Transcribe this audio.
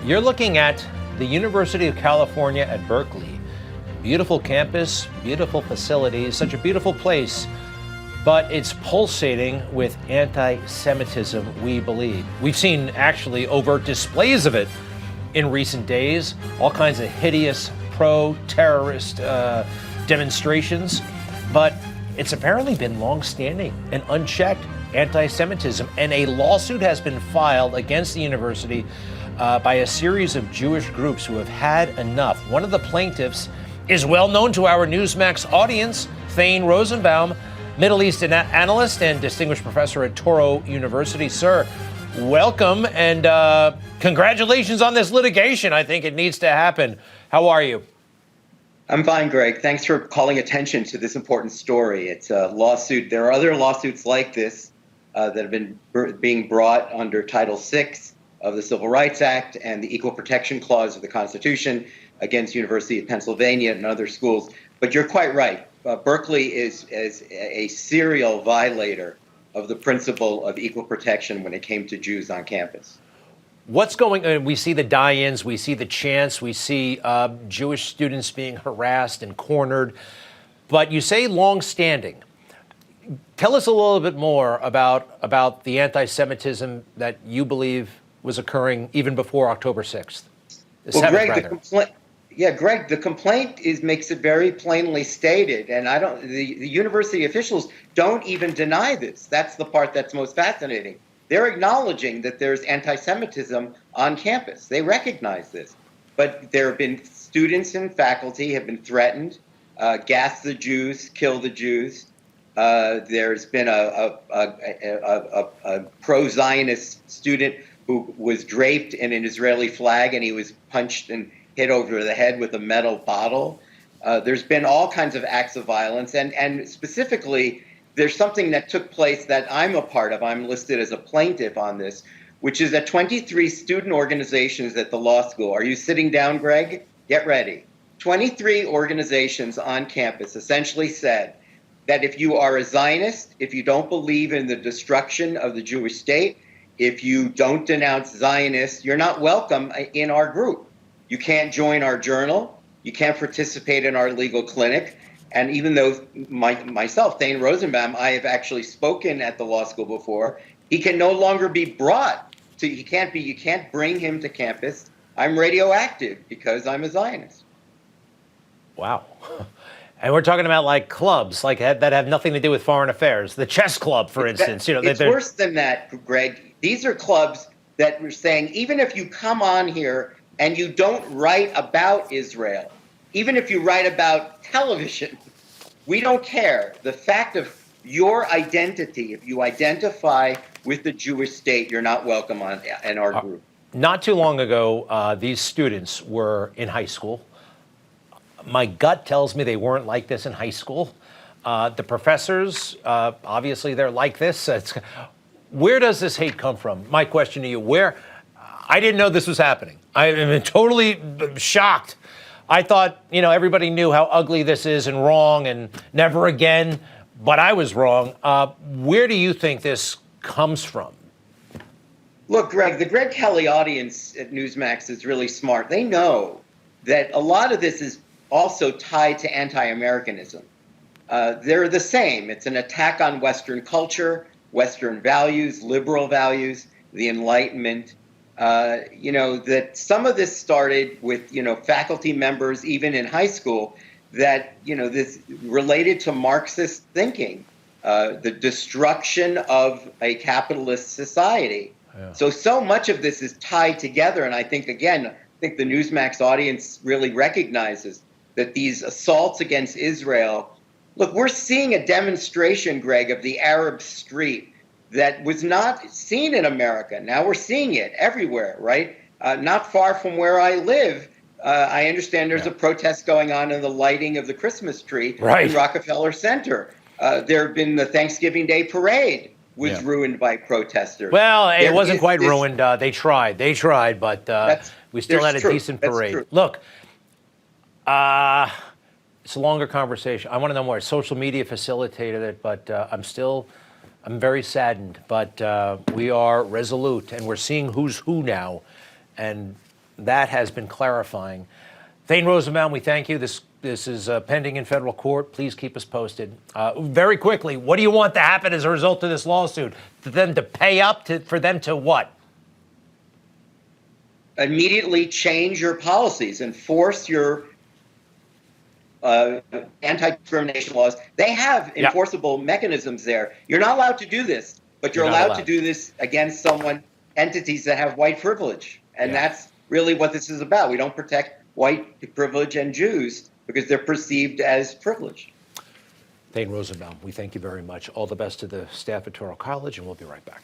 You're looking at the University of California at Berkeley. Beautiful campus, beautiful facilities, such a beautiful place, but it's pulsating with anti-Semitism, we believe. We've seen actually overt displays of it in recent days, all kinds of hideous pro-terrorist demonstrations, but it's apparently been long-standing and unchecked anti-Semitism, and a lawsuit has been filed against the university by a series of Jewish groups who have had enough. One of the plaintiffs is well known to our Newsmax audience, Thane Rosenbaum, Middle East analyst and distinguished professor at Touro University. Sir, welcome and congratulations on this litigation. I think it needs to happen. How are you? I'm fine, Greg. Thanks for calling attention to this important story. It's a lawsuit. There are other lawsuits like this that have been being brought under Title VI of the Civil Rights Act and the Equal Protection Clause of the Constitution against University of Pennsylvania and other schools. But you're quite right. Berkeley is a serial violator of the principle of equal protection when it came to Jews on campus. What's going on? We see the die-ins, we see the chants, we see Jewish students being harassed and cornered. But you say long-standing. Tell us a little bit more about the anti-Semitism that you believe was occurring even before October 6th. Well, Greg, the complaint makes it very plainly stated, and the university officials don't even deny this. That's the part that's most fascinating. They're acknowledging that there's anti-Semitism on campus. They recognize this. But there have been students and faculty have been threatened, gas the Jews, kill the Jews. There's been a pro-Zionist student who was draped in an Israeli flag and he was punched and hit over the head with a metal bottle. There's been all kinds of acts of violence. And specifically, there's something that took place that I'm a part of. I'm listed as a plaintiff on this, which is that 23 student organizations at the law school. Are you sitting down, Greg? Get ready. 23 organizations on campus essentially said that if you are a Zionist, if you don't believe in the destruction of the Jewish state, if you don't denounce Zionists, you're not welcome in our group. You can't join our journal. You can't participate in our legal clinic. And even though myself, Thane Rosenbaum, I have actually spoken at the law school before, he can no longer be brought to, you can't bring him to campus. I'm radioactive because I'm a Zionist. Wow. And we're talking about like clubs like that have nothing to do with foreign affairs. The chess club, for instance. It's worse than that, Greg. These are clubs that were saying, even if you come on here and you don't write about Israel, even if you write about television, we don't care. The fact of your identity, if you identify with the Jewish state, you're not welcome in our group. Not too long ago, these students were in high school. My gut tells me they weren't like this in high school. The professors, obviously, they're like this. Where does this hate come from? My question to you, I didn't know this was happening. I'm totally shocked. I thought, everybody knew how ugly this is and wrong and never again, but I was wrong. Where do you think this comes from? Look, Greg, the Greg Kelly audience at Newsmax is really smart. They know that a lot of this is also tied to anti-Americanism. They're the same. It's an attack on Western culture, Western values, liberal values, the Enlightenment. That some of this started with, faculty members, even in high school, that, this related to Marxist thinking, the destruction of a capitalist society. Yeah. So much of this is tied together. And I think the Newsmax audience really recognizes that these assaults against Israel, look, we're seeing a demonstration, Greg, of the Arab street that was not seen in America. Now we're seeing it everywhere, right? Not far from where I live, I understand there's a protest going on in the lighting of the Christmas tree in Rockefeller Center. There have been the Thanksgiving Day parade was ruined by protesters. Well, it wasn't quite ruined. They tried, but we still had a decent parade. Look, it's a longer conversation. I want to know more. Social media facilitated it, but I'm very saddened, but we are resolute, and we're seeing who's who now. And that has been clarifying. Thane Rosenbaum, we thank you. This is pending in federal court. Please keep us posted. Very quickly, what do you want to happen as a result of this lawsuit? For them to pay up, for them to what? Immediately change your policies, enforce your anti-discrimination laws. They have enforceable mechanisms there. You're not allowed to do this, but you're allowed to do this against entities that have white privilege. And that's really what this is about. We don't protect white privilege and Jews because they're perceived as privileged. Thane Rosenbaum, we thank you very much. All the best to the staff at Touro College, and we'll be right back.